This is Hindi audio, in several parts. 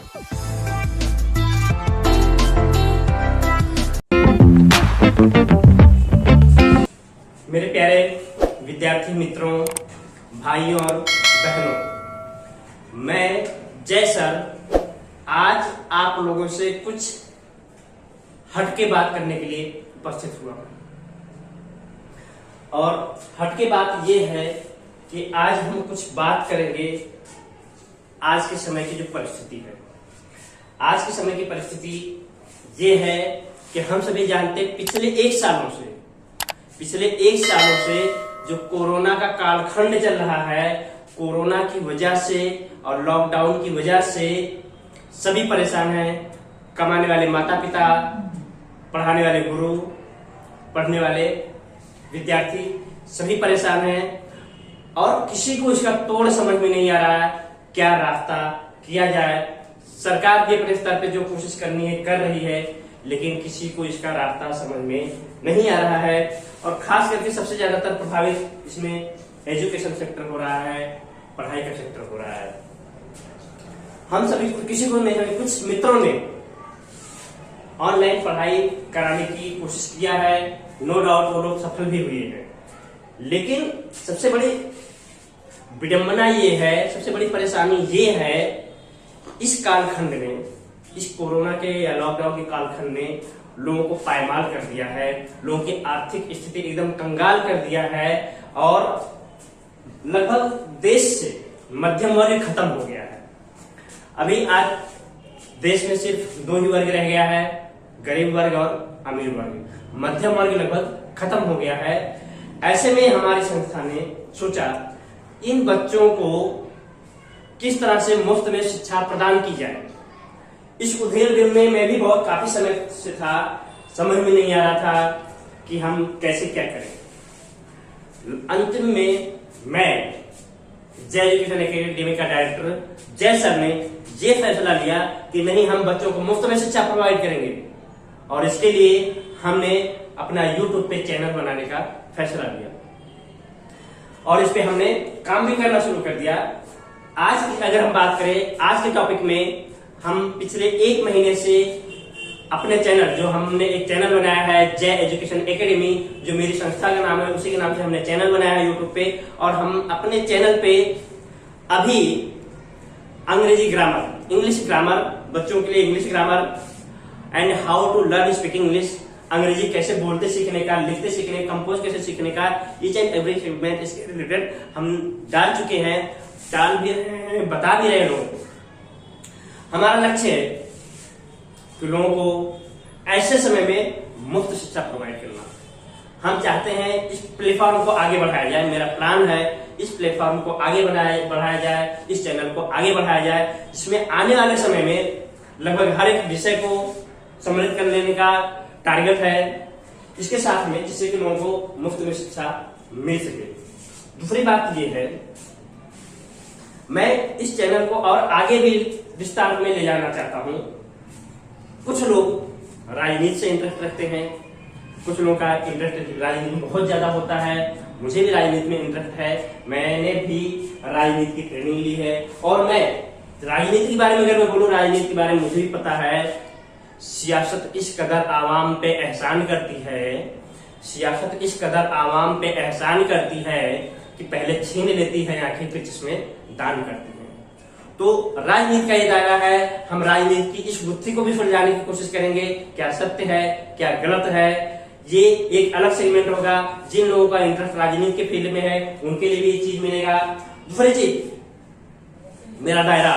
मेरे प्यारे विद्यार्थी मित्रों, भाइयों और बहनों, मैं जय सर आज आप लोगों से कुछ हटके बात करने के लिए उपस्थित हुआ हूं। और हटके बात यह है कि आज हम कुछ बात करेंगे आज के समय की जो परिस्थिति है। आज के समय की परिस्थिति ये है कि हम सभी जानते हैं पिछले एक सालों से जो कोरोना का कालखंड चल रहा है, कोरोना की वजह से और लॉकडाउन की वजह से सभी परेशान हैं। कमाने वाले माता पिता, पढ़ाने वाले गुरु, पढ़ने वाले विद्यार्थी सभी परेशान हैं और किसी को इसका तोड़ समझ में नहीं आ रहा है क्या रास्ता किया जाए। सरकार भी अपने स्तर पे जो कोशिश करनी है कर रही है, लेकिन किसी को इसका रास्ता समझ में नहीं आ रहा है। और खास करके सबसे ज्यादातर प्रभावित इसमें एजुकेशन सेक्टर हो रहा है, पढ़ाई का सेक्टर हो रहा है। हम सभी किसी को नहीं, कुछ मित्रों ने ऑनलाइन पढ़ाई कराने की कोशिश किया है, नो डाउट वो लोग सफल भी हुए हैं। लेकिन सबसे बड़ी विडंबना ये है, सबसे बड़ी परेशानी ये है, इस कालखंड में, इस कोरोना के या लॉकडाउन के कालखंड ने लोगों को पायमाल कर दिया है, लोगों की आर्थिक स्थिति एकदम कंगाल कर दिया है और लगभग देश से मध्यम वर्ग खत्म हो गया है। अभी आज देश में सिर्फ दो ही वर्ग रह गया है, गरीब वर्ग और अमीर वर्ग। मध्यम वर्ग लगभग खत्म हो गया है। ऐसे में हमारी संस्था ने सोचा इन बच्चों को किस तरह से मुफ्त में शिक्षा प्रदान की जाए। इस उधेड़ में मैं भी बहुत काफी समय से था, समझ में नहीं आ रहा था कि हम कैसे क्या करें। अंतिम में मैं जय एजुकेशन एकेडमी का डायरेक्टर जय सर ने ये फैसला लिया कि नहीं, हम बच्चों को मुफ्त में शिक्षा प्रोवाइड करेंगे। और इसके लिए हमने अपना YouTube पे चैनल बनाने का फैसला लिया और इस पे हमने काम भी करना शुरू कर दिया। आज की अगर हम बात करें, आज के टॉपिक में हम पिछले एक महीने से अपने चैनल, जो हमने एक चैनल बनाया है जय एजुकेशन एकेडमी, जो मेरी संस्था का नाम है, उसी के नाम से हमने चैनल बनाया है यूट्यूब पे। और हम अपने चैनल पे अभी अंग्रेजी ग्रामर, इंग्लिश ग्रामर, बच्चों के लिए English grammar and how to learn speaking English, अंग्रेजी कैसे बोलते सीखने का, लिखते सीखने, कंपोज कैसे सीखने का, ईच एंड एवरी सेगमेंट इसके रिलेटेड हम डाल चुके हैं, डाल भी रहे हैं, बता भी रहे हैं लोगों को। हमारा लक्ष्य है कि लोगों को ऐसे समय में मुफ्त शिक्षा प्रोवाइड करना। हम चाहते हैं इस प्लेटफॉर्म को आगे बढ़ाया जाए। मेरा प्लान है इस प्लेटफॉर्म को आगे बढ़ाया जाए, इस चैनल को आगे बढ़ाया जाए, जिसमें आने वाले समय में लगभग हर एक विषय को सम्मिलित कर लेने का टारगेट है, इसके साथ में जिससे कि लोगों को मुफ्त में शिक्षा मिल सके। दूसरी बात यह है, मैं इस चैनल को और आगे भी विस्तार में ले जाना चाहता हूं। कुछ लोग राजनीति से इंटरेस्ट रखते हैं, कुछ लोगों का इंटरेस्ट राजनीति में बहुत ज्यादा होता है। मुझे भी राजनीति में इंटरेस्ट है, मैंने भी राजनीति की ट्रेनिंग ली है और मैं राजनीति के बारे में अगर मैं बोलूं, राजनीति के बारे में मुझे भी पता है। सियासत इस कदर आवाम पे एहसान करती है, सियासत इस कदर आवाम पे एहसान करती है कि पहले छीन लेती है, आखिर फिर जिसमें दान करती है। तो राजनीति का ये दायरा है, हम राजनीति की इस गुत्थी को भी सुलझाने की कोशिश करेंगे। क्या सत्य है, क्या गलत है, ये एक अलग सेगमेंट होगा। जिन लोगों का इंटरेस्ट राजनीति के फील्ड में है उनके लिए भी ये चीज मिलेगा। दूसरी चीज, मेरा दायरा,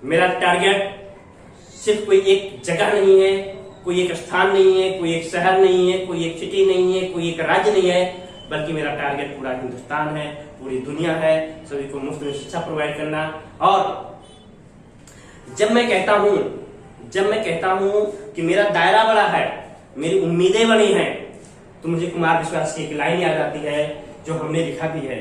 मेरा टारगेट सिर्फ कोई एक जगह नहीं है, कोई एक स्थान नहीं है, कोई एक शहर नहीं है, कोई एक सिटी नहीं है, कोई एक राज्य नहीं है, बल्कि मेरा टारगेट पूरा हिंदुस्तान है, पूरी दुनिया है, सभी को मुफ्त में शिक्षा प्रोवाइड करना। और जब मैं कहता हूं कि मेरा दायरा बड़ा है, मेरी उम्मीदें बड़ी हैं, तो मुझे कुमार विश्वास की एक लाइन याद आती है जो हमने लिखा भी है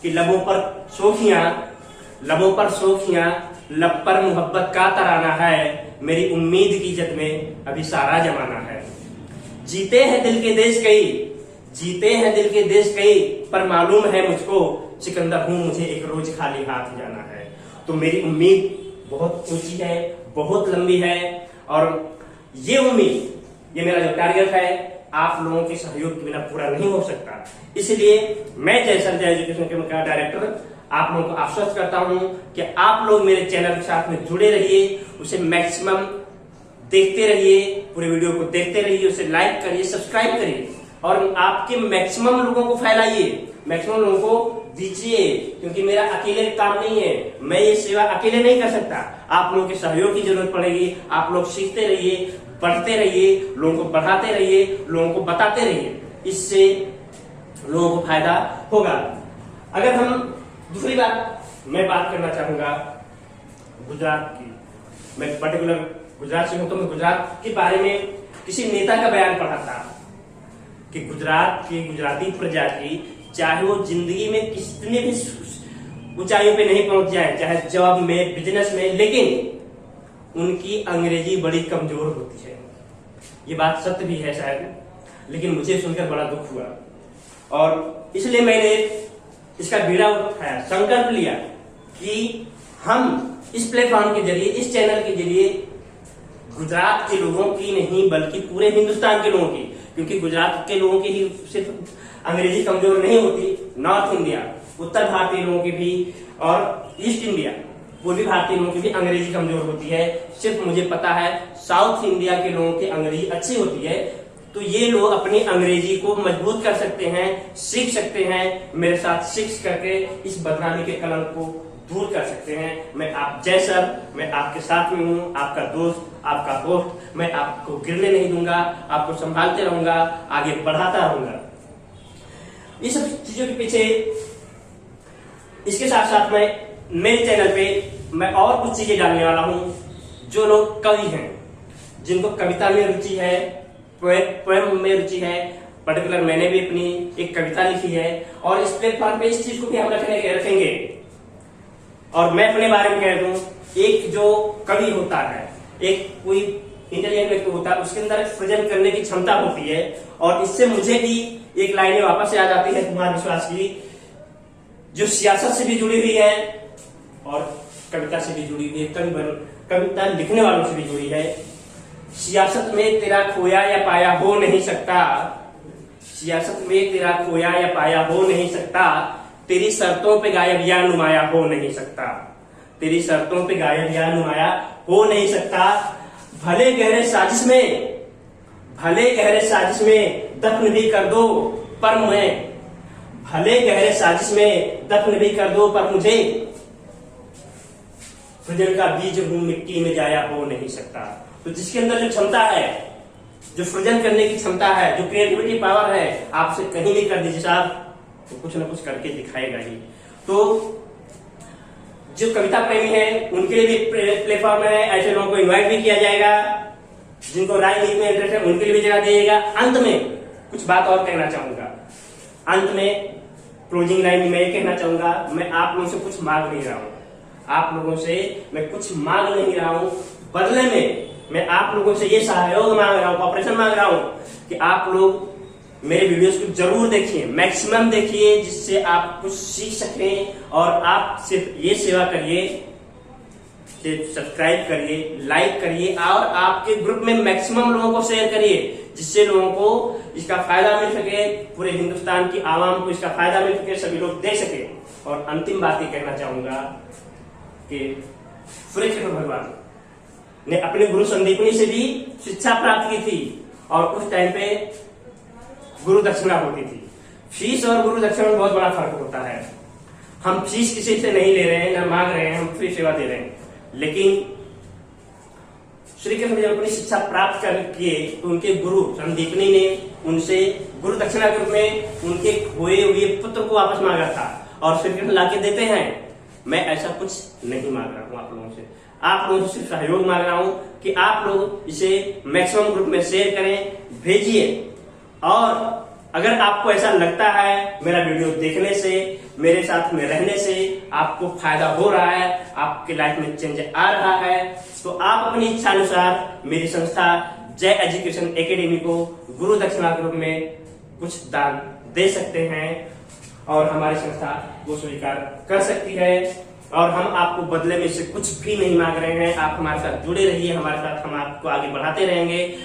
कि लबों पर सोखियां, लब पर मोहब्बत का तराना है, मेरी उम्मीद की इज्जत में अभी सारा जमाना है। जीते हैं दिल के देश कई, पर मालूम है मुझको सिकंदर हूं, मुझे एक रोज खाली हाथ जाना है। तो मेरी उम्मीद बहुत ऊंची है, बहुत लंबी है। और ये उम्मीद, ये मेरा जो टारगेट है, आप लोगों के सहयोग के बिना पूरा नहीं हो सकता। इसलिए मैं जय सर जय एजुकेशन के डायरेक्टर आप लोगों को आश्वस्त करता हूं कि आप लोग मेरे चैनल के साथ में जुड़े रहिए, उसे मैक्सिमम देखते रहिए, पूरे वीडियो को देखते रहिए, उसे लाइक करिए, सब्सक्राइब करिए और आपके मैक्सिमम लोगों को फैलाइए, मैक्सिमम लोगों को दीजिए, क्योंकि मेरा अकेले काम नहीं है, मैं ये सेवा अकेले नहीं कर सकता। आप लोगों के सहयोग की जरूरत पड़ेगी। आप लोग सीखते रहिए, बढ़ते रहिए, लोगों को बढ़ाते रहिए, लोगों को बताते रहिए, इससे लोगों को फायदा होगा। अगर हम दूसरी बात मैं बात करना चाहूंगा गुजरात की, मैं पर्टिकुलर गुजरात से हूं, तो मैं गुजरात के बारे में किसी नेता का बयान पढ़ा था कि गुजरात की गुजराती प्रजा की, चाहे वो जिंदगी में कितने भी ऊंचाइयों पे नहीं पहुंच जाए, चाहे जॉब में, बिजनेस में, लेकिन उनकी अंग्रेजी बड़ी कमजोर होती है। ये बात सत्य भी है शायद, लेकिन मुझे सुनकर बड़ा दुख हुआ और इसलिए मैंने इसका बीड़ा उठाया, संकल्प लिया कि हम इस प्लेटफॉर्म के जरिए, इस चैनल के जरिए गुजरात के लोगों की नहीं बल्कि पूरे हिंदुस्तान के लोगों की, क्योंकि गुजरात के लोगों की ही सिर्फ अंग्रेजी कमजोर नहीं होती, नॉर्थ इंडिया, उत्तर भारतीय लोगों की भी और ईस्ट इंडिया, पूर्वी भारतीय लोगों की भी अंग्रेजी कमजोर होती है। सिर्फ मुझे पता है साउथ इंडिया के लोगों की अंग्रेजी अच्छी होती है। तो ये लोग अपनी अंग्रेजी को मजबूत कर सकते हैं, सीख सकते हैं, मेरे साथ सीख करके इस बदनामी के कलंक को दूर कर सकते हैं। मैं आप जय सर, मैं आपके साथ में हूँ, आपका दोस्त, आपका दोस्त। मैं आपको गिरने नहीं दूंगा, आपको संभालते रहूंगा, आगे बढ़ाता रहूंगा। इस सब चीजों के पीछे, इसके साथ साथ मैं मेरे चैनल पे मैं और कुछ चीजें डालने वाला हूं। जो लोग कवि हैं, जिनको कविता में रुचि है, पोएम में रुचि है, पर्टिकुलर मैंने भी अपनी एक कविता लिखी है और इस प्लेटफॉर्म पे इस चीज को भी हम रखेंगे। और मैं अपने बारे में कह दूं, एक जो कवि होता है, एक कोई इंटेलिजेंट व्यक्ति होता है, उसके अंदर सृजन करने की क्षमता होती है। और इससे मुझे भी एक लाइनें वापस याद आती है कुमार विश्वास की, जो सियासत से भी जुड़ी हुई है और कविता से भी जुड़ी हुई है, कविता लिखने वालों से भी जुड़ी है। सियासत में तेरा खोया या पाया हो नहीं सकता, सियासत में तेरा खोया या पाया हो नहीं सकता, तेरी शर्तों पे गायब या नुमाया हो नहीं सकता, तेरी शर्तों पे गायब या नुमाया हो नहीं सकता। भले गहरे साजिश में, भले गहरे साजिश में दफन भी कर दो पर मैं, भले गहरे साजिश में दफन भी कर दो पर मुझे सृजन का बीज हूं, मिट्टी में जाया हो नहीं सकता। तो जिसके अंदर जो क्षमता है, जो सृजन करने की क्षमता है, जो क्रिएटिविटी पावर है, आपसे कहीं भी कर दीजिए साहब, तो कुछ ना कुछ करके दिखाएगा ही। तो जो कविता प्रेमी है उनके लिए भी प्लेटफॉर्म है, ऐसे लोगों को इनवाइट भी किया जाएगा, जिनको राजनीति में इंटरेस्ट है उनके लिए भी जगह दिएगा। अंत में कुछ बात और कहना चाहूंगा, अंत में क्लोजिंग लाइन में मैं कहना चाहूंगा, मैं आप लोगों से कुछ मांग नहीं रहा हूं, आप लोगों से मैं कुछ मांग नहीं रहा हूं, बदले में मैं आप लोगों से ये सहयोग मांग रहा हूं, कॉपरेशन मांग रहा हूं कि आप लोग मेरे वीडियोस को जरूर देखिए, मैक्सिमम देखिए, जिससे आप कुछ सीख सकें। और आप सिर्फ ये सेवा करिए, सब्सक्राइब करिए, लाइक करिए और आपके ग्रुप में मैक्सिमम लोगों को शेयर करिए, जिससे लोगों को इसका फायदा मिल सके, पूरे हिंदुस्तान की आवाम को इसका फायदा मिल सके, सभी लोग देख सके। और अंतिम बात ये कहना चाहूंगा कि सूर्य चक्र भगवान ने अपने गुरु संदीपनी से भी शिक्षा प्राप्त की थी और उस टाइम पे गुरु दक्षिणा होती थी। फीस और गुरु दक्षिणा में बहुत बड़ा फर्क होता है। हम फीस किसी से नहीं ले रहे हैं, ना मांग रहे हैं, हम फ्री सेवा दे रहे हैं। लेकिन श्री कृष्ण जब अपनी शिक्षा प्राप्त कर किए तो उनके गुरु संदीपनी ने उनसे गुरु दक्षिणा के रूप में उनके खोए हुए पुत्र को वापस मांगा था और श्री कृष्ण लाके देते हैं। मैं ऐसा कुछ नहीं मांग रहा हूं आप लोगों से, आप लोगों से सिर्फ सहयोग मांग रहा हूं कि आप लोग इसे मैक्सिमम ग्रुप में शेयर करें, भेजिए। और अगर आपको ऐसा लगता है मेरा वीडियो देखने से, मेरे साथ में रहने से आपको फायदा हो रहा है, आपके लाइफ में चेंज आ रहा है, तो आप अपनी इच्छा अनुसार मेरी संस्था जय एजुकेशन एकेडमी को गुरु दक्षिणा के रूप में कुछ दान दे सकते हैं और हमारी संस्था वो स्वीकार कर सकती है। और हम आपको बदले में से कुछ भी नहीं मांग रहे हैं। आप हमारे साथ जुड़े रहिए, हमारे साथ हम आपको आगे बढ़ाते रहेंगे।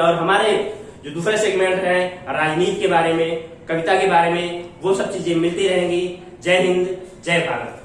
और हमारे जो दूसरे सेगमेंट है राजनीति के बारे में, कविता के बारे में, वो सब चीजें मिलती रहेंगी। जय हिंद, जय भारत।